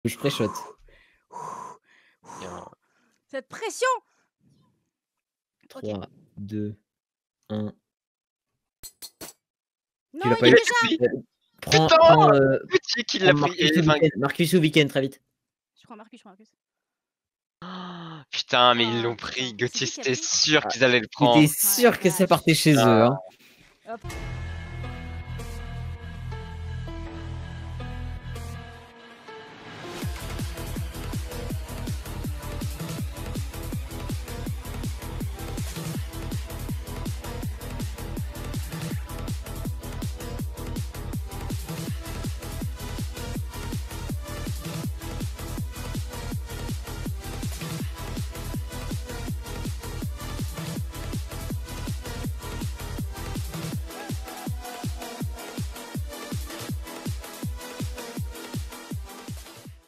Je pré-shot. Cette pression. 3, 2, 1. Non, il est déjà. Prends Petit qui l'a pris. Marcus ou Weekend, très vite. Je prends Marcus. Putain, mais ils l'ont pris. Gauthier, c'était sûr qu'ils allaient le prendre. J'étais sûr que ça partait chez eux. Hein. Hop.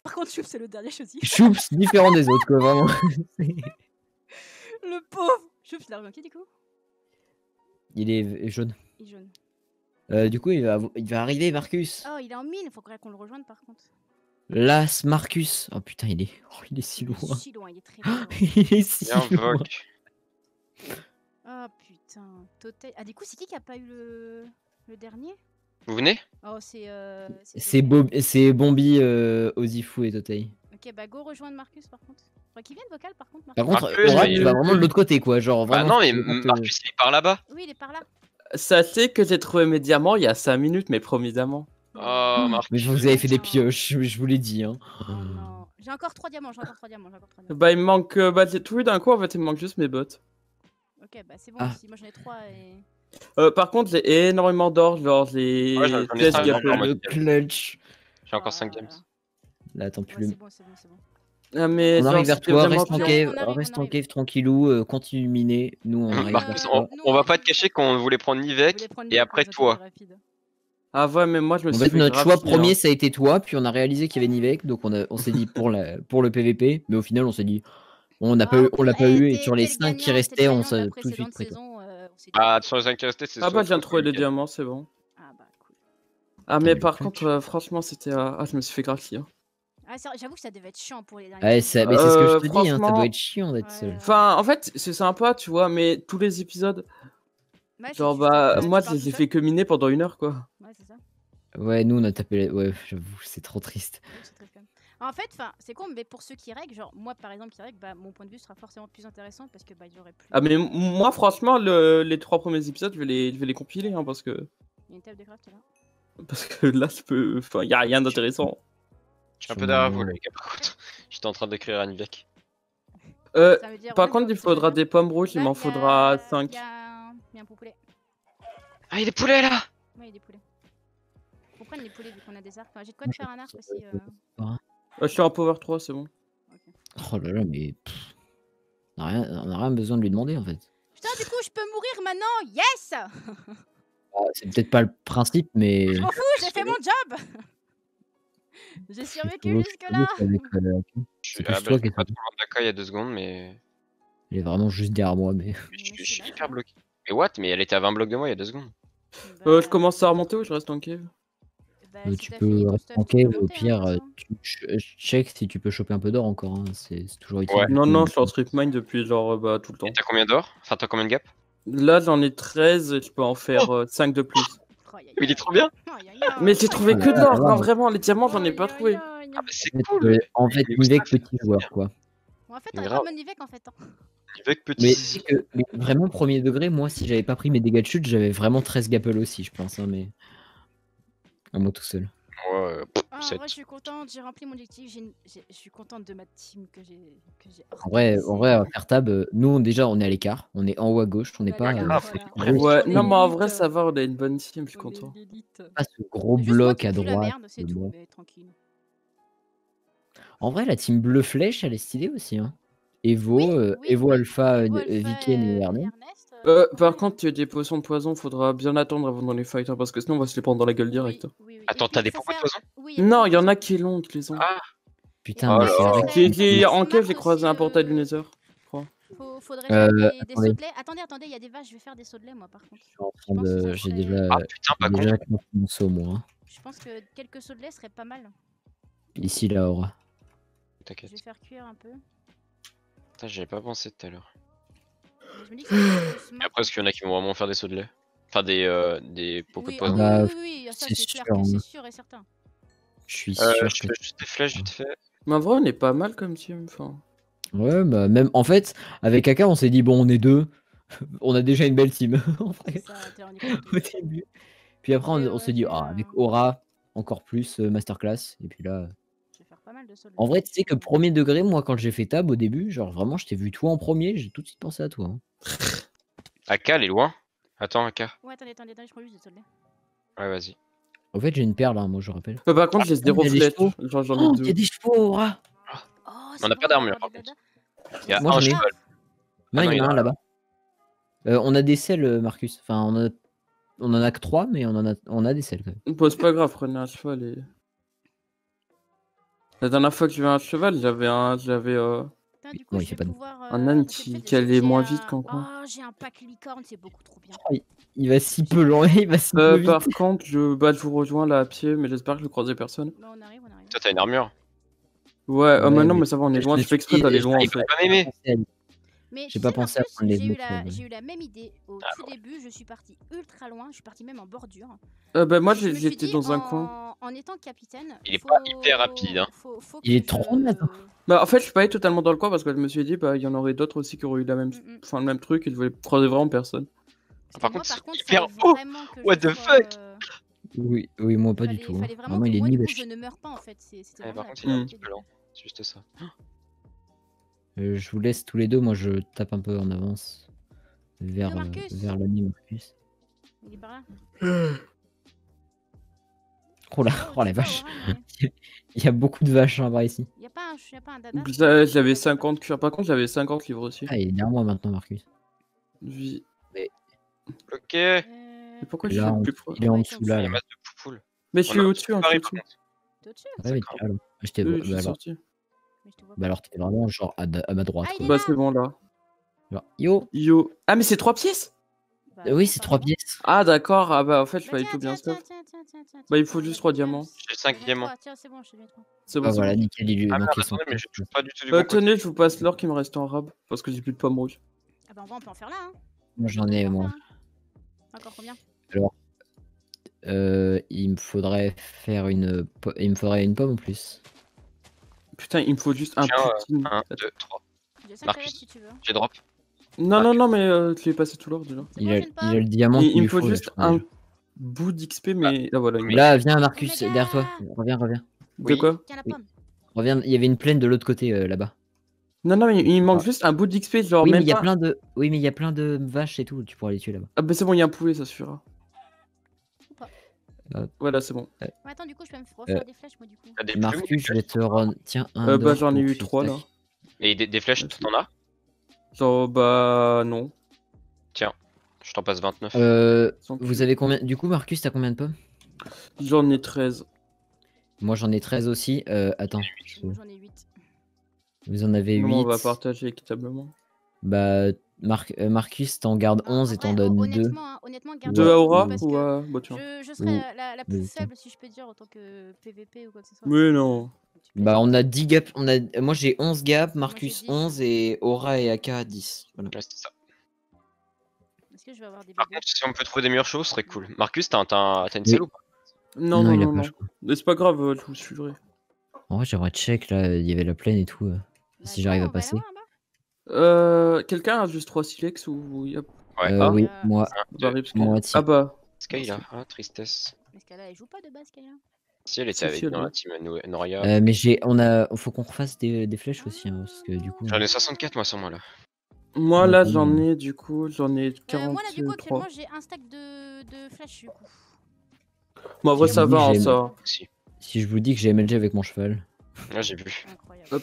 Par contre, Choups, c'est le dernier choisi. Choups, différent des autres, quoi, vraiment. Le pauvre. Choups, il a rejoint qui, du coup? Il est jaune. Il est jaune. Du coup, il va arriver, Marcus. Oh, il est en mine, faut qu'on le rejoigne par contre. Las Marcus. Oh putain, il est si loin. Il est si loin, il est très loin. Il est si loin. Oh putain, Totel. Ah, du coup, c'est qui a pas eu le dernier? Vous venez? Oh, c'est. C'est Bombi, Ozifu et Totei. Ok, bah go rejoindre Marcus par contre. Faudrait qu'il vienne vocal par contre. Par contre, Aura, tu vas vraiment de l'autre côté, quoi. Genre, bah vraiment, non, mais Marcus, il est par là-bas. Oui, il est par là. Sachez que j'ai trouvé mes diamants il y a 5 minutes, mes premiers diamants. Oh, Marcus. Mais vous avez fait des pioches, je vous l'ai dit. Hein. Oh non. J'ai encore 3 diamants, Bah, il me manque. Bah, j'ai tout vu d'un coup, en fait, il me manque juste mes bottes. Ok, bah c'est bon aussi. Moi j'en ai 3 et. Par contre, j'ai énormément d'or, genre j'ai. Ouais, j'en ai 5 le clutch. J'ai encore 5 games. Là, attends plus. Ouais, c'est bon. Ah, mais on arrive vers toi, reste on en cave tranquillou, continue miner. Nous, on arrive. Marcus, on va pas te cacher qu'on voulait prendre Nivek et après toi. Ah ouais, mais moi je me suis fait fait notre choix premier, ça a été toi, puis on a réalisé qu'il y avait Nivek, donc on s'est dit pour le PVP, mais au final on s'est dit on l'a pas eu et sur les 5 qui restaient, on s'est tout de suite pris. Ah, sur les 5 qui restaient, c'est ah bah je viens de trouver les diamants, c'est bon. Ah bah cool. Ah mais par contre, franchement c'était... Ah, je me suis fait graffier. Ah, j'avoue que ça devait être chiant pour les derniers. Ouais, mais c'est ce que je te dis, hein, ça doit être chiant d'être seul. Enfin, en fait, c'est sympa, tu vois, mais tous les épisodes... genre, bah, moi, j'ai fait que miner pendant 1 heure, quoi. Ouais, c'est ça. Ouais, nous, on a tapé... Ouais, j'avoue, c'est trop triste. En fait, c'est con, mais pour ceux qui règlent, genre, moi, par exemple, qui règle, bah, mon point de vue sera forcément plus intéressant parce que, bah, il y aurait plus... Ah, mais moi, franchement, les 3 premiers épisodes, je vais les compiler, hein, parce que... Il y a une table de craft, là. Parce que là, enfin, il y a rien d'intéressant. Je suis un peu derrière vous, les gars, par contre. J'étais en train d'écrire à Nivek. Par contre, il faudra des pommes rouges, il m'en faudra 5. Il y a un poulet. Ah, il y a des poulets, là! Ouais, il y a des poulets. Faut prendre les poulets vu qu'on a des arcs. Enfin, j'ai de quoi te faire un arc aussi. Je suis en power 3, c'est bon. Okay. Oh là là, mais... on a rien besoin de lui demander, en fait. Putain, du coup, je peux mourir maintenant. Yes. C'est peut-être pas le principe, mais... Je m'en fous, j'ai fait mon job. J'ai survécu jusque-là. Je suis pas trop loin d'accord il y a 2 secondes, mais... Il est vraiment juste derrière moi, mais... Je suis hyper bloqué. Mais what? Mais elle était à 20 blocs de moi il y a 2 secondes. Je commence à remonter ou je reste en cave? Tu peux rester en cave, au pire, tu check si tu peux choper un peu d'or encore, hein. C'est toujours utile. Ouais. Non, je suis en strip mine depuis genre tout le temps. Et t'as combien d'or? Enfin, t'as combien de gap? Là, j'en ai 13 et je peux en faire 5 de plus. Il est trop bien! Mais j'ai trouvé que de l'or, hein, vraiment, les diamants, j'en ai pas trouvé. Ah, mais c'est cool! En fait, Nivek petit joueur, quoi. En fait, on est vraiment Nivek en fait. Nivek petit. Mais c'est que vraiment, premier degré, moi, si j'avais pas pris mes dégâts de chute, j'avais vraiment 13 gapples aussi, je pense, hein, mais. À moi tout seul. Ouais, en vrai, je suis contente, j'ai rempli mon objectif, je suis contente de ma team que j'ai. En vrai, à faire tab, nous déjà on est à l'écart, on est en haut à gauche, on n'est pas. Ouais, non, mais en vrai, ça va, on a une bonne team, je suis content. Pas ce gros bloc à droite. En vrai, la team bleu flèche, elle est stylée aussi. Hein. Evo Alpha, Viken et Ernest. Par contre, tu as des potions de poison, faudra bien attendre avant dans les fights, hein, parce que sinon on va se les prendre dans la gueule direct. Attends, t'as des potions de poison? Non, il y en a qui l'ont, qui les ont. Ah putain, mais c'est vrai. En cave, j'ai croisé un portail du Nether, je crois. Faudrait faire des sauts de lait. Attendez, il y a des vaches, je vais faire des sauts de lait moi par contre. J'ai déjà mon saut, moi. Je pense que quelques sauts de lait seraient pas mal. Ici, là, Aura. Je t'inquiète. vais faire cuire un peu. Putain, j'y avais pas pensé tout à l'heure. Mais je me dis que c'est Et après, parce qu'il y en a qui vont vraiment faire des sauts de lait. Enfin, des popots de oui, poison. Bah, oui, ça c'est c'est clair sûr, que hein. c'est sûr et certain. Je suis sûr Je que. fais juste des flèches vite fait. Mais en vrai, on est pas mal comme team. Enfin, Ouais, bah, même en fait, avec Aka, on s'est dit, bon, on est deux. On a déjà une belle team. En vrai, C'est ça, on est pas au deux. début. Puis après, Après, on s'est dit, ah, avec je Aura, encore plus masterclass. Et puis là. vais faire pas mal de sols. En vrai, tu sais que premier degré, moi, quand j'ai fait tab au début, genre vraiment, je t'ai vu toi en premier, j'ai tout de suite pensé à toi. Hein. Aka, elle est loin. Attends, Aka. Ouais, attendez, je prends juste des sols. Ouais, vas-y. En fait, j'ai une perle, hein, moi, je rappelle. par contre, j'ai il y a zéro des flèche. chevaux. Genre, j'en Oh, ai il y a deux. des chevaux, Aura. Oh, On a pas d'armure, par contre. Il y a Moi, un j'en ai. cheval. Non, Ah il non, y il en y a en un a là-bas. On a des selles, Marcus. Enfin, on en a que 3, mais on a des selles quand même. Bon, c'est pas grave, prenez un cheval et. La dernière fois que j'ai eu un cheval, j'avais Du coup, Bon, il je fait vais pas de- pouvoir. un âne parce que qui peut-être est-ce que allait j'ai moins un- vite qu'en quoi. Oh, j'ai un pack licorne, c'est beaucoup trop bien. Il va si peu loin, il va si peu vite. Par contre, je vous rejoins là à pied, mais j'espère que je croiserai personne. Bah, on arrive. Toi, t'as une armure. Ouais, Ouais, maintenant, mais- mais ça va, on est loin. Je Je fais exprès suis- d'aller je loin en suis fait. Pas m'aimer. Mais J'ai tu pas sais, pensé à Marcus, prendre les j'ai eu, autres, j'ai eu la même idée au tout début. Je suis parti ultra loin. Je suis parti même en bordure. Bah, moi, Je me suis j'étais dit, dans un coin. en étant capitaine, Il est pas hyper rapide, hein. faut Il est que trop naze. Bah, en fait, je suis pas allé totalement dans le coin parce que je me suis dit, bah, il y en aurait d'autres aussi qui auraient eu la même, enfin, le même truc et je voulais croiser vraiment personne. Par Moi, contre, c'est fallait hyper haut. vraiment que What je the sois, fuck. Oui, moi pas du tout. Hein. Fallait vraiment Vraiment, que il est moi, du nul. coup, je ne meurs pas en fait. C'était Ouais, vraiment par la contre, il est un priorité petit peu du lent. coup. C'est juste ça. Je vous laisse tous les deux, moi je tape un peu en avance vers, Marcus. vers l'ami Marcus. Il est par là. Oh la, Oh, oh la tu vois, vache, Aura, mais il y a beaucoup de vaches hein, par ici. y a pas un dada. J'avais 50 cuirs. Par contre, j'avais 50 livres aussi. Ah, il est derrière moi maintenant, Marcus. Oui. Ok. Mais pourquoi je Là, suis le plus proche? il est en Ouais, dessous donc, là. Il y a là. masse de poupoules. Mais je suis On a au-dessus, hein, je Paris, suis par au-dessus. contre. T'es au-dessus? Ouais, mais t'es là, là. Je t'ai- Oui, je bah, suis alors, sorti. Mais je te vois bah pas. alors t'es vraiment genre à ma droite. Ah, il quoi. est Bah, là. c'est bon là. Genre, yo. Yo. Ah, mais c'est 3 pièces? Bah, Oui, non, c'est pas 3 vraiment. pièces. Ah, d'accord. Ah, bah, en fait, je Bah, fallait tiens, tout bien tiens, stuff. tiens, Bah, il faut tiens, juste tiens, 3 tiens, diamants. J'ai 5 diamants. Tiens, c'est bon, je te mets 3. C'est bon, Ah c'est voilà, bon. nickel, il lui Ah merde, manquait son attendez, mais je pièce. joue pas du tout du bon côté. Tenez, je vous passe l'or qui me reste en rab. Parce que j'ai plus de pommes rouges. Ah bah, on peut en faire là, hein. Moi j'en ai, On peut en moi. faire, hein. Encore combien? Alors, il me faudrait faire il me faudrait une pomme en plus. Putain, il me faut juste un Tiens, putain. 1, 2, 3. J'ai 5 Marcus. crevettes si tu veux. J'ai drop. Non, non, mais tu lui ai passé tout l'or déjà. C'est Il bon, a, j'ai une il a pomme. le diamant Il qu'il me lui faut faut. juste je crois, un déjà. bout d'XP, mais là voilà. Là, viens Marcus, Oméga. derrière toi. Reviens. De Oui. quoi? Tiens la Oui. pomme. Reviens, il y avait une plaine de l'autre côté là-bas. Non, non, mais il manque juste un bout d'XP, genre Oui, mais même il y a pas. oui, mais il y a plein de vaches et tout, tu pourras les tuer là-bas. Ah, bah c'est bon, il y a un poulet, ça suffira. Ou pas. Voilà, c'est bon. Ouais, attends, du coup, je peux me refaire des flèches, moi, du coup. T'as des plumes ou des Marcus, je vais flèches te rendre. Tiens, un Bah, d'or j'en ai pour eu 3 là. Christophe. Et des flèches, Merci. t'en as? Genre, bah non. Tiens, je t'en passe 29. Sans Vous plus. avez combien? Du coup, Marcus, t'as combien de pommes? J'en ai 13. Moi, j'en ai 13 aussi. Attends, Moi, j'en ai 8. vous en avez 8. Non, on va partager équitablement. Bah, Marcus, t'en gardes 11 et t'en donnes 2. Honnêtement, garde 2 à Aura parce ou que à. Bah, tiens. je serais Ou- la plus vas-y, faible, si je peux dire, en tant que PVP ou quoi que ce soit. Oui, non. Bah, on a 10 gaps. Moi, j'ai 11 gaps, Moi, Marcus j'ai 10. 11 et Aura et Aka 10. Voilà. Ouais, c'est ça. Est-ce que je vais avoir des Par bébés? contre, si on peut trouver des meilleures choses, ce serait cool. Marcus, t'as une selle ou pas? Non, Non, non, il a non, pas, non. je crois. Mais c'est pas grave, je vous suivrai. En vrai, j'aimerais check là, il y avait la plaine et tout. Si j'arrive à passer. Quelqu'un a juste 3 silex ou il y a. Ouais. Euh, oui, moi. Bah, Rips, Moi, ah bah. Skyla, ah, tristesse. Mais ce cas-là, elle joue pas de base, Kaya. Si elle était Si, avec si, nous elle dans la joue. team Noria. mais faut qu'on refasse des flèches aussi, hein, parce que du coup. J'en ai 64 moi sur moi là. Moi Ouais, là, quand j'en même. ai du coup, j'en ai Moi, là, du coup, 43. actuellement, j'ai un stack de flèches, du coup. Bon, en vrai, Si ça je vous va, dis, hein, j'ai- ça. Si. Si je vous dis que j'ai MLG avec mon cheval, Là j'ai vu. Incroyable. Hop.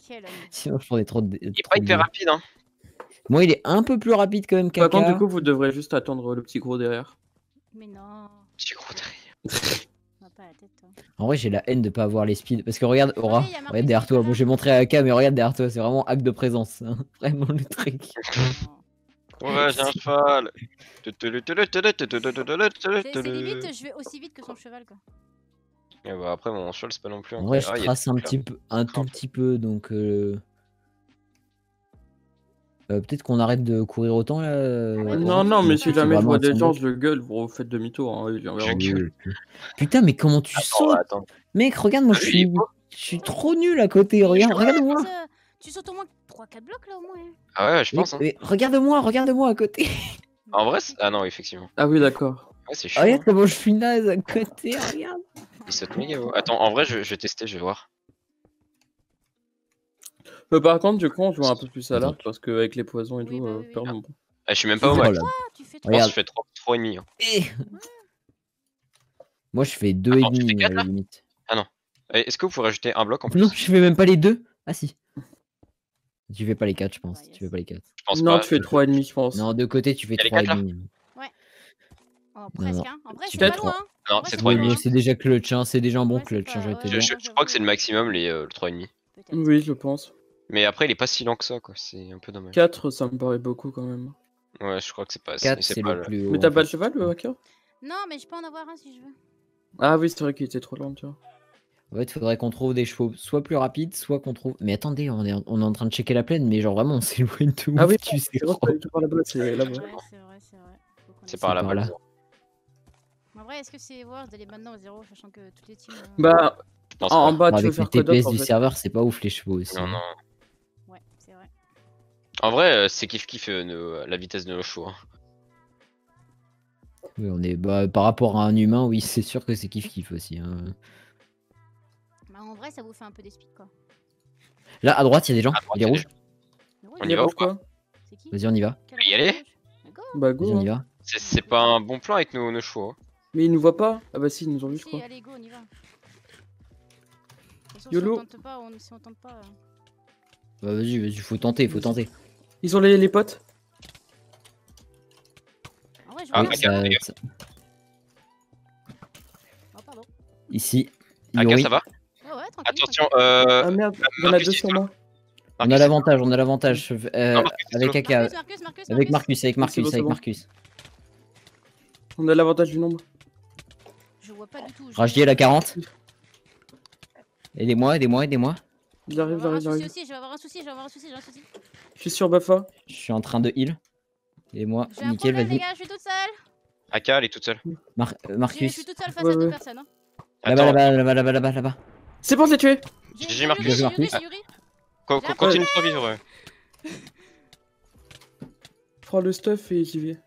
Quel ami. sinon je prendrais trop de. Il est pas hyper rapide hein. Moi, il est un peu plus rapide quand même Par qu'Aka. contre, du coup, vous devrez juste attendre le petit gros derrière. Mais non, Petit gros derrière. on va pas la tête, toi. En vrai, j'ai la haine de pas avoir les speeds. Parce que regarde, Aura, Regardez, il y a marqué regarde derrière sur toi. le Moi, j'ai montré à Aka, mais regarde derrière toi. C'est vraiment acte de présence. Hein. Vraiment le truc. Non. Ouais, j'ai un cheval. C'est limite, je vais aussi vite que son cheval, quoi. Et bah après, mon cheval, c'est pas non plus En vrai, je Ah, il y a trace des un trucs, là. petit peu, un tout petit peu, donc peut-être qu'on arrête de courir autant là. Non, non, mais si c'est jamais je vraiment vois un des gens, sandwich. je le gueule, vous faites demi-tour. Hein, il y en verra. Je gueule. Putain, mais comment tu sautes? Attends. Mec, regarde, moi je suis trop nul à côté. Regarde-moi. Tu sautes au moins 3-4 blocs là au moins. Hein. Ah ouais, je pense. Hein. Mais regarde-moi à côté. En vrai, ah non, effectivement. Ah oui, d'accord. Ouais, c'est chaud. Regarde Hein. comment je suis naze à côté, regarde. Il saute méga haut. Attends, en vrai, je vais tester, je vais voir. Par contre, du coup, on joue un peu plus à l'arc parce qu'avec les poisons et Oui, tout, bah oui. perdons. Ah, je suis même pas au max. Voilà. Tu fais Je pense que je fais 3,5. Hein. Moi je fais 2,5 Attends, tu fais 4, à la là limite. Ah non. Est-ce que vous pouvez rajouter un bloc en plus? Non, je fais même pas les 2. Ah si. Tu fais pas les 4, je pense. Tu fais pas les 4. Je pense Non, pas. tu fais 3,5, je pense. Non, de côté, tu fais Il y a les 3,5. Oh, presque, Non. hein. En vrai, Tu c'est fais pas loin. Hein. Non, En vrai, c'est pas 3,5. loin, C'est déjà clutch, hein. C'est déjà un bon Ouais, c'est clutch, pas- j'ai été ouais, dire. Je crois que c'est le maximum, le 3,5. Peut-être. Oui, je pense. Mais après, il est pas si lent que ça, quoi. C'est un peu dommage. 4, ça me paraît beaucoup quand même. Ouais, je crois que c'est pas 4, c'est c'est pas le plus haut. Mais t'as en pas le fait. cheval, le hacker? Non, mais je peux en avoir un si je veux. Ah oui, c'est vrai qu'il était trop lent, tu vois. En fait, faudrait qu'on trouve des chevaux soit plus rapides, soit qu'on trouve. Mais attendez, on est en train de checker la plaine, mais genre vraiment, on s'éloigne tout. Ah oui, tu sais. c'est vrai, c'est pas du tout par là-bas, c'est là-bas. Ouais, c'est vrai. Faut qu'on C'est essaie. par par là-bas. là. le zéro. En vrai, est-ce que c'est voir d'aller maintenant au 0, sachant que toutes les teams. Bah, Je pense en pas. bas, tu veux Avec les faire quoi TPS d'autre en du fait? serveur, c'est pas ouf les chevaux aussi. Non, hein. non. Ouais, c'est vrai. En vrai, c'est kiff la vitesse de nos chevaux. Hein. Oui, on est par rapport à un humain, oui, c'est sûr que c'est kiff aussi. Hein. Bah, en vrai, ça vous fait un peu d'esprit quoi. Là, à droite, il y a des gens. À droite, Il est il y a rouge. Le rouge, On il y est va ou rouge. pas? C'est qui Vas-y, on y va. Quel Y rouge, aller le rouge Mais go. Bah, Vas-y, go. on Hein. y va. C'est pas un bon plan avec nos chevaux. Hein. Mais ils nous voient pas? Ah bah si, ils nous ont vu, je Si, crois. allez, go, on y va. De toute façon, YOLO. si on tente pas. Bah, vas-y, faut tenter. Ils ont les potes? En vrai, je Ah, vois Oui, bien. ok. Oh, pardon. Ici. Aka, Yuri. ça va? Ouais, tranquille. Attention, Ah merde, il y en a Marcus, deux c'est sur toi. moi. On a Marcus, l'avantage, Non, Marcus, c'est avec solo. Aka, Marcus. avec Marcus, Oui, c'est bon. Marcus. On a l'avantage du nombre. Je vois pas du tout. Rajiel à 40. Aidez-moi. J'arrive. Je vais avoir un souci. Je suis sur Bafa. Je suis en train de heal. Aidez-moi, J'ai un nickel, problème, les vas-y. gars, je suis toute seule. Aka, elle est toute seule. Je Marcus. suis toute seule face Ouais, à deux ouais. personnes. Hein. Attends, Là-bas. C'est bon, je l'ai tué. J'ai Marcus. J'ai Marcus. J'ai Yuri. Continue de survivre. Ouais. Prends le stuff et j'y vais.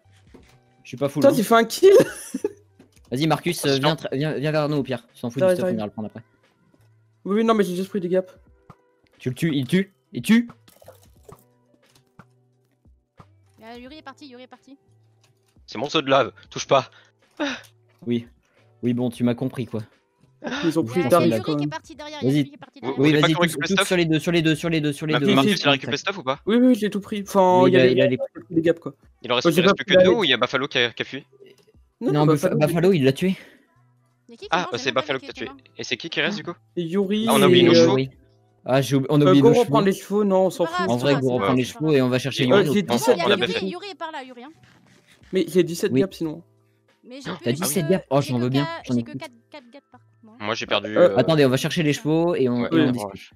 Je suis pas full. Putain, hein. j'ai fait un kill. Vas-y, Marcus, viens vers nous au pire. Tu t'en fous du J'arrive, stuff, on j'arrive. ira le prendre après. Oui, non, mais j'ai juste pris des gaps. Tu le tues, il tue. Yuri est parti. C'est mon saut de lave, touche pas. Oui, bon, tu m'as compris quoi. Ils ont Oui, pris on le fait Yuri la tarif qui quand est même. parti derrière. Vas-y. Yuri qui est parti Vous- derrière. Oui, voulez pas vas-y, qu'on récupère le tous sur les deux. Marcus, il a récupéré le stuff ou pas? Oui, je l'ai tout pris. Enfin, Oui, il y a il a les- des gaps quoi. Il en reste, Ouais, j'ai il reste pas plus que pris deux la ou il y a Buffalo qui a fui? Non, Buffalo, Buffalo, il l'a tué. Y a qui Ah, mange bah c'est J'ai même pas Buffalo vu qui t'a qui tué. était mort. Et c'est qui reste du coup? Et Yuri. Ah, on a oublié et, nos chevaux. Oui. Ah, on a oublié Go nos chevaux. reprendre les chevaux, non, on s'en C'est pas fout. En grave, vrai, c'est go pas reprendre grave, les c'est pas chevaux et on va chercher Yuri. j'ai donc, 17 on a bien Yuri, fait. Yuri est par là, Yuri. Hein. Mais j'ai 17 Oui. gaps sinon. Mais T'as 17 gaps. Oh, j'en veux bien. J'en ai J'ai que plus. 4 gaps par contre. moi. Moi j'ai perdu. Attendez, on va chercher les chevaux et on Ouais, et on ouais. discute.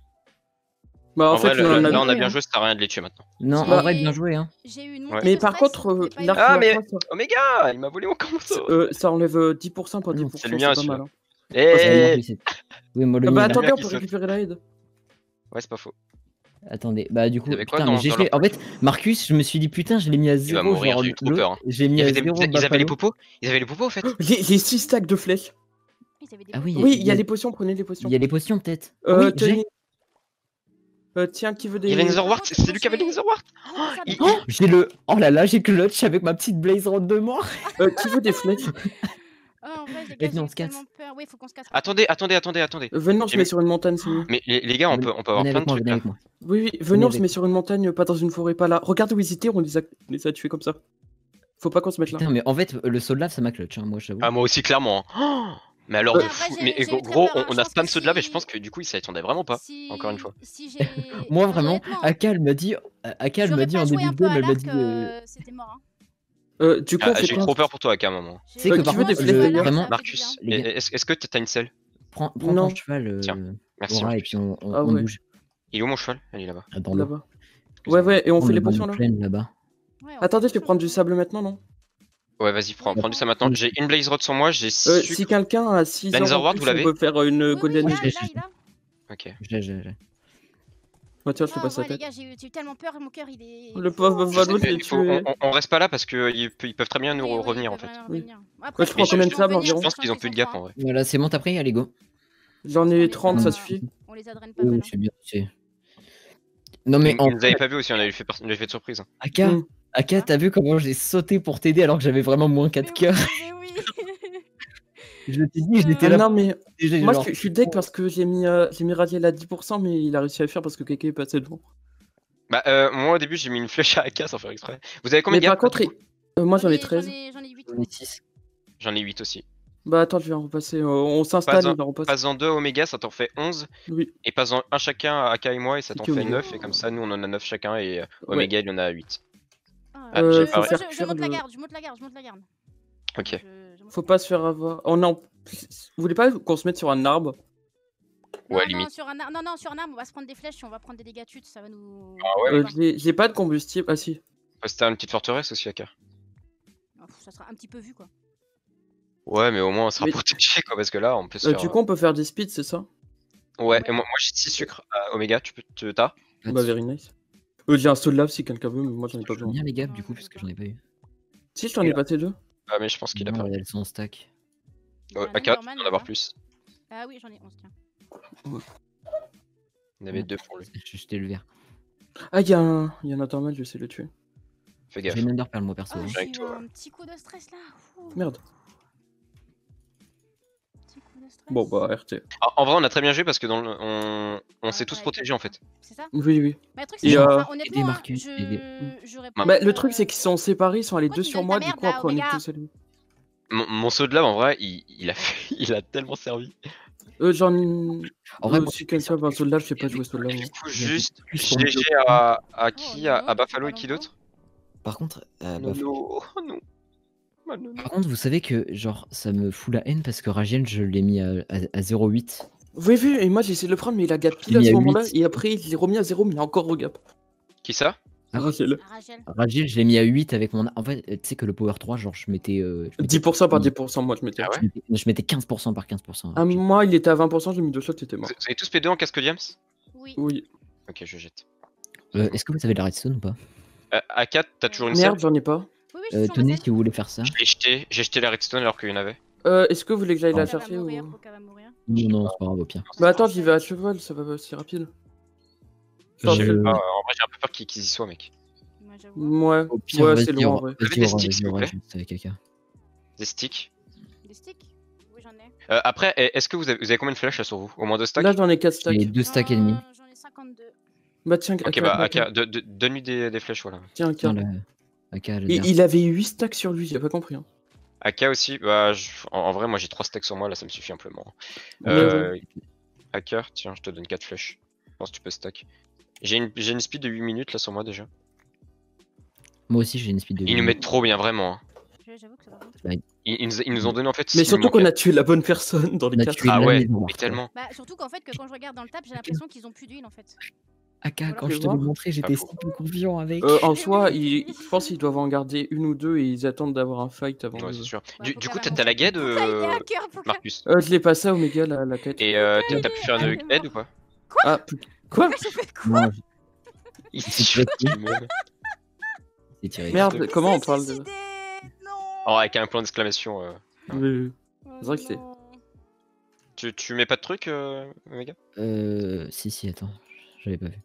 Bah En en fait, vrai, il en a là on a deux, bien hein. joué, ça sert à rien de les tuer maintenant. Non, J'ai- en vrai, bien joué. Hein. J'ai eu une Ouais. montée Mais de par stress, contre, mais pas l'arc une- Ah, la mais- croix, Omega, il m'a volé mon morceau. ça enlève 10% pour 10%, C'est le mien, c'est pas mal. Hein. Eh Oui, moi le Ah mien, bah là. attendez, on peut qui saute. récupérer la aide. Ouais, c'est pas faux. Attendez, bah du coup, Vous avez quoi putain, mais dans j'ai leur fait. En fait, Marcus, je me suis dit putain, je l'ai mis à Il va 0. mourir, Genre, j'ai eu trop l'autre, peur. Hein. j'ai mis Ils à avaient 0. ils avaient les Buffalo. popos? Ils avaient les popos en fait? J'ai 6 stacks de flèches. Ils avaient des Ah oui, potes. Oui, il y a les potions, prenez les potions. Il y a les potions peut-être. Oui, tenez. Tiens, qui veut des. Il y avait Netherwart, Faut c'est lui qui avait tuer. les Netherwart. Oh, ça, il- mais- j'ai le. Oh là là, j'ai clutch avec ma petite Blaze Rod de mort. Qui veut des flèches? Oh, en vrai, les Et gars, non, on j'ai se casse. tellement peur. Oui, faut qu'on se casse. Attendez. Venez, on se J'ai met mis- sur une montagne, c'est mieux. Mais les gars, on peut avoir Venez plein avec de moi, trucs venez là. avec moi. Oui, venez, on se avec- met sur une montagne, pas dans une forêt, pas là. Regardez où ils étaient, on les a tués comme ça. Faut pas qu'on se mette là. Putain, mais en fait, le saut de lave, ça m'a clutch, hein, moi, j'avoue. Ah, moi aussi, clairement. Hein. Oh, mais alors, Ouais, de après, fou. j'ai- Mais j'ai eu très gros, peur, hein. on Je a pense spam que saut de lave et je si- pense que du coup, il s'y attendait vraiment pas. Si- Encore une fois. Si j'ai. Moi, Enfin, vraiment, honnêtement, Akal m'a dit en début de game, elle m'a dit. C'était mort. Hein. Du coup, on fait J'ai eu quoi? trop peur pour toi, à un moment. Tu sais que qui par veut des contre, flèches, d'ailleurs vraiment, Marcus, Les gars. est-ce que t'as une selle? Prends Non. ton cheval, Tiens, merci. Aura, et puis on Ah ouais. bouge. Il est où mon cheval? Il est là-bas. Dans l'eau. Là-bas. Ouais, et on fait les Dans potions la là. plaine, là-bas. Ouais, on Attendez, fait je vais autre prendre chose, du sable maintenant, non? Ouais, vas-y, prends du ça maintenant. J'ai une Blaze Rod sur moi, j'ai Si sucre. quelqu'un a 6 heures en Benzerward, plus, vous on l'avez? peut faire une Oui, Golden oui, Age. il a. Ok. J'ai. Bah tiens, je te Ah, passe la ouais, les tête. gars, j'ai eu tellement peur, mon cœur il est. Le pauvre Je sais, Valo, je mais l'ai tué. on reste pas là parce qu'ils peuvent très bien nous Oui, oui, revenir ils en fait. peuvent vraiment Oui. revenir. Après, je prends combien de sable environ? Je pense qu'ils ont plus de gap en vrai. Voilà, c'est bon, t'as pris, allez, go. J'en ai 30, ça suffit. On les adrène pas mal. Oui, hein. c'est bien. Non, mais Ils nous avaient pas vu aussi, on avait fait de surprise. Aka, Mm. Aka, t'as vu comment j'ai sauté pour t'aider alors que j'avais vraiment moins 4 cœurs? Mais oui. Je t'ai dit, j'étais Ah là. non, mais Déjà, moi genre, je suis deck parce que j'ai mis Radiel à 10%, mais il a réussi à le faire parce que Keke est passé devant. Bah, moi au début j'ai mis une flèche à AK sans faire exprès. Vous avez combien Mais de gap? par contre, moi j'en ai 13. J'en ai 8. j'en ai 6. J'en ai 8 aussi. Bah attends, je vais en repasser. On s'installe, il va repasser. Passe en 2 Omega, ça t'en fait 11. Oui. Et passe en 1 chacun à AK et moi, et ça t'en Keke fait Omega. 9. Et comme ça, nous on en a 9 chacun, et Omega il en a 8. faut pas- faire Je cuire monte la le- garde, je monte la garde. Ok. Faut pas se faire avoir. Oh non. Vous voulez pas qu'on se mette sur un arbre? Ouais, Non, limite. sur un arbre, on va se prendre des flèches et on va prendre des dégâts chutes, ça va nous. Ah ouais, J'ai pas de combustible. Ah si. C'était une petite forteresse aussi, AK. Ça sera un petit peu vu quoi. Ouais, mais au moins on sera Mais- protégé quoi, parce que là on peut se faire. Du coup, on peut faire des speeds, c'est ça? Ouais, et moi j'ai 6 sucres à Omega, t'as? Bah, very nice. J'ai un saut de lave si quelqu'un veut, mais moi j'en ai pas Je veux besoin. bien les gaps du coup, parce que j'en ai pas eu. Si, je t'en ai passé 2. Ah, mais je pense qu'il a Non, pas. elles sont en stack. AK, tu peux en avoir plus. Ah oui, j'en ai 11, tiens. Il y en avait 2 pour lui. J'ai jeté le verre. Ah, il y a un normal, je sais le tuer. Fais gaffe. J'ai une Underpearl moi perso. Ah, hein. j'ai avec eu toi. un petit coup de stress là. Ouh, Merde. petit coup de stress. Bon, bah, RT. En vrai, on a très bien joué parce que on s'est tous Ouais, protégés en fait. C'est ça? Oui, oui. Bah, le truc, Et, c'est que, euh, honnêtement, Marcus, j'aurais Bah, pas. le truc, c'est qu'ils sont séparés, ils sont allés Pourquoi 2 tu sur donnes moi, ta du merde, coup, là, après, on est Omega tous allés. Mon saut de lave en vrai, il a tellement servi. J'en. En vrai, Si quelqu'un veut un saut de lave, je sais pas jouer saut de lave. Du moi. coup, Il y a juste plus pour GG me à qui? À non, Buffalo et pas qui dans d'autre? Par contre, Nono. Oh non. par contre, vous savez que genre ça me fout la haine parce que Ragiel je l'ai mis à 0,8. Oui, oui, et moi j'ai essayé de le prendre, mais il a gap pile Il à y ce a moment-là, 8. et après il est remis à 0, mais il a encore regap. Qui ça? Ah, Rachel. Rachel. Ragiel, je l'ai mis à 8 avec mon. En fait, tu sais que le Power 3, genre je mettais. 10% par 10%, moi je mettais. Ah ouais? Je mettais 15% par 15%. Ah, moi il était à 20%, j'ai mis 2 shots, t'étais Vous mort. avez tous P2 en casque Diams? Oui. Oui. Ok, je jette. Est-ce que vous avez de la redstone ou pas? A4, t'as toujours une Merde, selle? j'en ai pas. Oui, j'ai toujours Tenez ma si vous voulez faire ça. J'ai jeté la redstone alors qu'il y en avait. Est-ce que vous voulez que j'aille la selle. chercher ou... Poca va mourir. Non, c'est pas grave au pire. Bah attends, j'y vais à cheval, ça va aussi rapide. Je Enfin, sais Je- pas, en vrai, j'ai un peu peur qu'ils y soient, mec. Moi, j'avoue. Ouais, Au pire, ouais, vas-y, c'est loin en Aura. vrai. Vous avez Vas-y, des Aura, sticks, vas-y, s'il vous Aura, plaît? juste avec quelqu'un. Des sticks. Des sticks? Oui, j'en ai. Après, est-ce que vous avez combien de flèches là sur vous? Au moins 2 stacks? Là j'en ai 4 J'ai stacks. 2 stacks et demi. J'en ai 52. Bah tiens, Ok, bah, AK, donne-lui des flèches, voilà. tiens, Tiens, tiens. là. AK, le Et dernier. il avait 8 stacks sur lui, j'ai pas compris. Hein. AK aussi, bah, en vrai, moi j'ai 3 stacks sur moi, là ça me suffit amplement. Ouais, Hacker, tiens, je te donne 4 flèches. Je pense que tu peux stack. J'ai une speed de 8 minutes là sur moi déjà. Moi aussi, j'ai une speed de. Ils nous mettent trop bien, vraiment. hein. J'avoue que ça va. Ils nous ont donné en fait. Mais ce qu'il surtout nous qu'on manquait. a tué la bonne personne dans les On a 4. tué Ah la ouais, maison mais morte, tellement. Bah, surtout qu'en fait, que quand je regarde dans le tab, j'ai l'impression qu'ils ont plus d'huile en fait. AK, Voilà. quand Je je vais te l'ai voir. montré, j'étais si peu confiant avec. En soi, je pense qu'ils doivent en garder une ou deux et ils attendent d'avoir un fight avant Ouais, de... c'est sûr. Bah, Du Poca coup, va t'as la guide, Poca, il est hacker, Poca. Marcus. Je l'ai passé à Omega, la quête. Et t'as pu faire une aide ou pas? Ah, quoi? J'ai fait quoi? Non, Il s'est tiré dessus. meurt. j'ai tiré. Merde, comment on s'est parle de... suicidé. Non. Oh, avec un point d'exclamation. Oui. Oh, C'est vrai que c'est- non. Tu mets pas de truc, Omega? Si, attends. J'avais pas vu.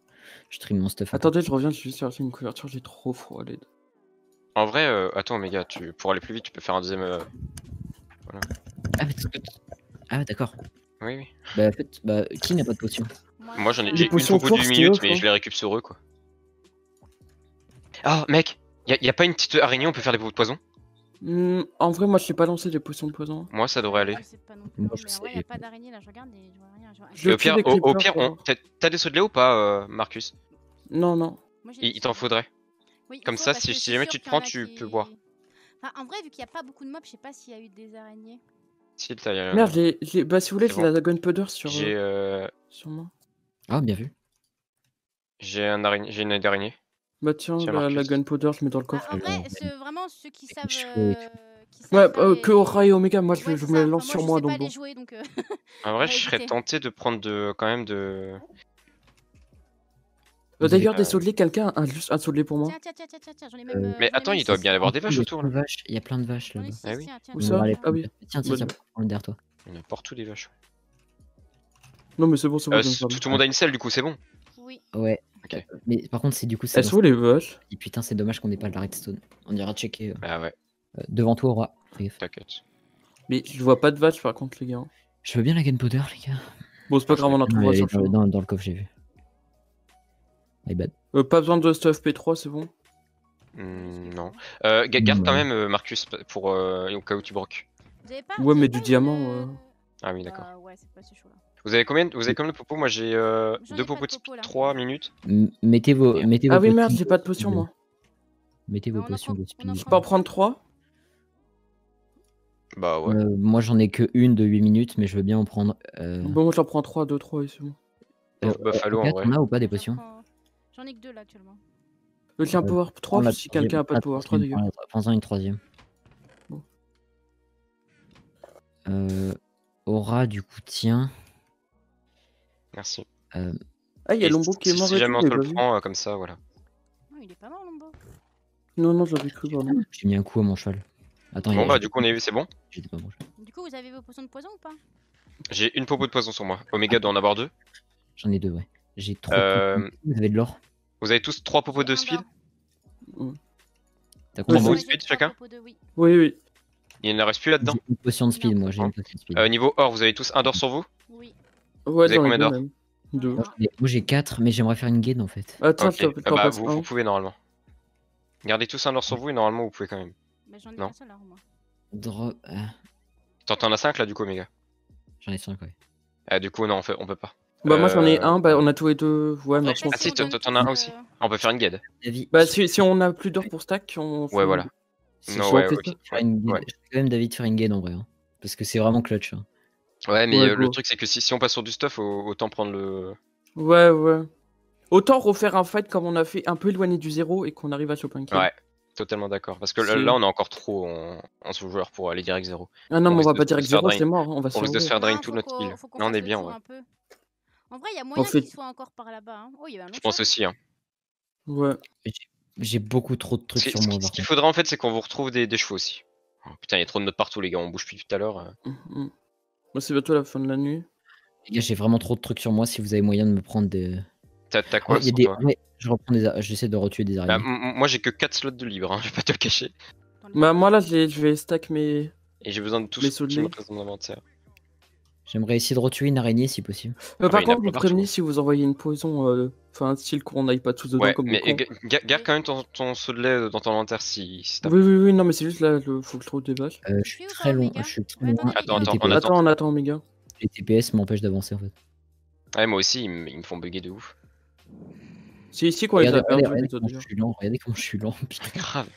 Je trim mon stuff. Attendez, je reviens, je vais juste chercher une couverture, j'ai trop froid à l'aide. En vrai, attends, Omega, pour aller plus vite, tu peux faire un deuxième. Ah, ah, d'accord. Oui, oui. Bah, en fait, qui n'a pas de potion? Moi j'en ai Les j'ai une potions pour bout de force, 8 t'es minutes, ouf, mais hein. je les récupère sur eux quoi. Ah, mec, y a pas une petite araignée, on peut faire des poisons? En vrai, moi je sais pas lancer des potions de poison. Moi ça devrait aller. Je sais pas non plus, Moi, hein, je mais en vrai, sais. y a pas d'araignée là, je regarde et je vois rien. Je vois rien. Je Et au pire, tue les au creepers, pire, t'as des sauts de lait ou pas, Marcus? Non, non. Moi, j'ai Il t'en faudrait. Oui, il Comme faut, ça, parce si que c'est jamais sûr tu te qu'il y en prends, a tu qui- peux boire. Enfin, en vrai, vu qu'il n'y a pas beaucoup de mobs, je sais pas s'il y a eu des araignées. Si, t'as. Merde, bah si vous voulez, C'est j'ai bon. la gunpowder sur moi. Ah, bien vu. J'ai une araignée. Bah tiens, Tiens, la Marcus. gunpowder, je mets dans le Bah, coffre. en vrai, Alors, vraiment, ceux qui savent. cheveux et Qui Ouais, savent faire que les- Aura et Omega, moi Ouais, je c'est me ça. lance Enfin, sur je moi, sais pas donc les bon. jouer, donc. En on vrai, va je serais éviter. tenté de prendre quand même de. D'ailleurs, Euh, des sautelets, quelqu'un a juste un sautelet pour moi. Tiens, j'en ai même. Mais j'en ai attends, même il doit six, bien y avoir tiens. des vaches autour là. Il y a plein de vaches J'en ai là-bas. 6, Ah oui. tiens. Où On ça va les Ah oui. prendre. Tiens, Bonne. prends le derrière toi. Il y en a partout des vaches. Non, mais c'est bon, je me Tout le monde a une selle du coup, c'est bon. Oui. Ouais. Ok. Mais par contre, c'est du coup. Elles sont où les vaches? Et putain, c'est dommage qu'on ait pas de la redstone. On ira checker. Ah ouais, Devant toi, Aura. Fais gaffe. t'inquiète. Mais je vois pas de vaches par contre, les gars. Je veux bien la gunpowder, les gars. Bon, c'est pas grave, on en Non, trouvera elle sur est le chemin. dans le coffre, j'ai vu. My bad. Pas besoin de stuff P3, c'est bon. Non. Garde quand même Marcus pour au cas où tu broques. Vous avez pas. Ouais, vous avez mais pas du diamant. Ah oui, d'accord. Ouais, c'est pas si chaud là. Vous avez combien de popos? Moi j'ai J'en ai 2 pas popos de de popos, là. 3 minutes. Mettez vos Ah oui, potions merde, j'ai de pas de potion speed. moi. Mettez vos On en potions prend- de on en speed. Je peux en prendre 3? Bah ouais. Moi, j'en ai que une de 8 minutes, mais je veux bien en prendre. Bon, moi j'en prends 3, 2, 3 et c'est bon. Buffalo en vrai. On a ou pas des potions? J'en ai que 2 là actuellement. J'ai un power 3 si quelqu'un a pas de power 3, les gars. Prends-en une troisième. Bon. Aura, du coup, tiens. Merci. Ah, il y a Et Lombo qui est mort si et jamais tout, on mais te le vas-y. prend comme ça, voilà. Non, il est pas mort, Lombo. Non, j'avais cru, pardon. J'ai mis un coup à mon cheval. Attends, Bon bah du coup c'est bon. J'étais pas bon cheval. Du coup, vous avez vos potions de poison ou pas? J'ai une popo de poison sur moi. Omega doit en avoir 2. J'en ai 2, ouais. J'ai 3. Vous avez de l'or? Vous avez tous 3 popos de J'ai un speed? d'or. T'as Trois combien? pots de J'ai speed 3 chacun? popos de- oui. Oui. Il ne reste plus là-dedans? J'ai une potion de speed, moi, j'ai Non. une potion de speed. Niveau or, vous avez tous un d'or sur vous? Oui. Ouais, avez dans combien les deux d'or? même. 2. Ah. Moi, j'ai 4, mais j'aimerais faire une gain en fait. Attends, Ok, t'en bah passes vous un. pouvez normalement. Gardez tous un or sur vous et normalement vous pouvez quand même. Mais j'en ai Non. qu'un seul là, moi. Drop. T'en as 5 là du coup, Omega? J'en ai 5, ouais. Ah du coup non, on peut pas. Bah, moi j'en ai un, bah, on a tous les deux. Ouais, mais Ah si, t'en as un aussi. On peut faire une guide. David, Bah, si on a plus d'or pour stack, on. Ouais, voilà. si Non, je ouais, fais ok. faire une gain, Ouais. je fais quand même David faire une gain en vrai. Hein. Parce que c'est vraiment clutch. Hein. Ouais, mais Ouais, le go. truc c'est que si on passe sur du stuff, autant prendre le. Ouais. Autant refaire un fight comme on a fait un peu éloigné du zéro et qu'on arrive à choper un kill. Ouais, totalement d'accord. Parce que là on est encore trop en sous-joueur pour aller direct 0. Ah non, mais on risque va de pas se direct faire 0, drain. c'est mort, hein, on va se On risque de se faire faire drain Non, tout faut notre qu'on- kill. faut qu'on Là on fasse est le bien, tour ouais. un peu. En vrai, il y a moyen fait- qu'ils soient encore par là-bas. Hein. Oh, il y avait un long Je pense shot. aussi. Hein. Ouais. J'ai beaucoup trop de trucs sur moi. Ce qu'il faudra en fait, c'est qu'on vous retrouve des chevaux aussi. Oh, putain, il y a trop de notes partout, les gars. On bouge plus tout à l'heure. Moi, c'est bientôt la fin de la nuit. Les gars, j'ai vraiment trop de trucs sur moi. Si vous avez moyen de me prendre des. T'as quoi Il y a sur des. toi? Ouais, je reprends des. J'essaie de retuer des Bah, araignées. moi j'ai que 4 slots de libre, hein, je vais pas te le cacher. Bah, moi là, je vais stack mes. Et j'ai besoin de tout Les ce qui me soldats. reste dans mon inventaire. J'aimerais essayer de retuer une araignée si possible. bah, Par il y en a contre, pas vous partout. prévenez si vous envoyez une poison, enfin, style qu'on n'aille pas tous dedans Ouais, comme mais des cons. garde quand même ton saut de lait dans ton inventaire si t'as. Oui, non, mais c'est juste là, faut que je trouve des vaches. Je suis très loin. Je suis très loin. Attends, Les on TPS, attend. On attend, Omega. les TPS m'empêchent d'avancer en fait. Ouais, moi aussi, ils me font bugger de ouf. C'est ici qu'on les a perdus, les autres, comment je d'ailleurs. suis lent. Regardez comment je suis lent. Putain. Grave.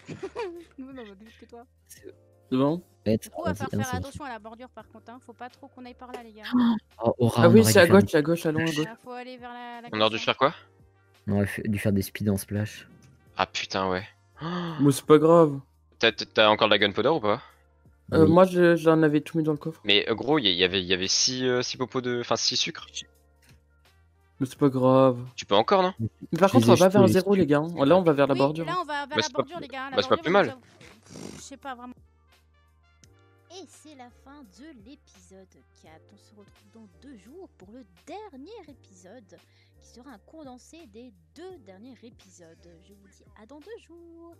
Nous, on va plus vite que toi. C'est bon. Bête. Du coup, on va Vas-y, faire c'est bon. attention à la bordure par contre. Hein. Faut pas trop qu'on aille par là, les gars. Oh, Aura, Ah on oui, aurait c'est dû faire à gauche, allons à gauche. Faut aller vers la On aurait dû faire quoi? On aurait dû faire des speed en splash. Ah putain, ouais. Mais c'est pas grave. T'as encore de la gunpowder ou pas? Oui. Moi, j'en avais tout mis dans le coffre. Mais gros, il y avait 6 popos de. Enfin 6 sucres. Mais c'est pas grave. Tu peux encore, non? Mais par Je contre, les on ai va vers jetés, zéro, les gars. Là, on va vers la Oui, bordure. là, on va vers Bah, la c'est pas- bordure, les gars. La bah, c'est pas bordure, plus mal. Je sais pas vraiment. Et c'est la fin de l'épisode 4. On se retrouve dans 2 jours pour le dernier épisode qui sera un condensé des 2 derniers épisodes. Je vous dis à dans 2 jours.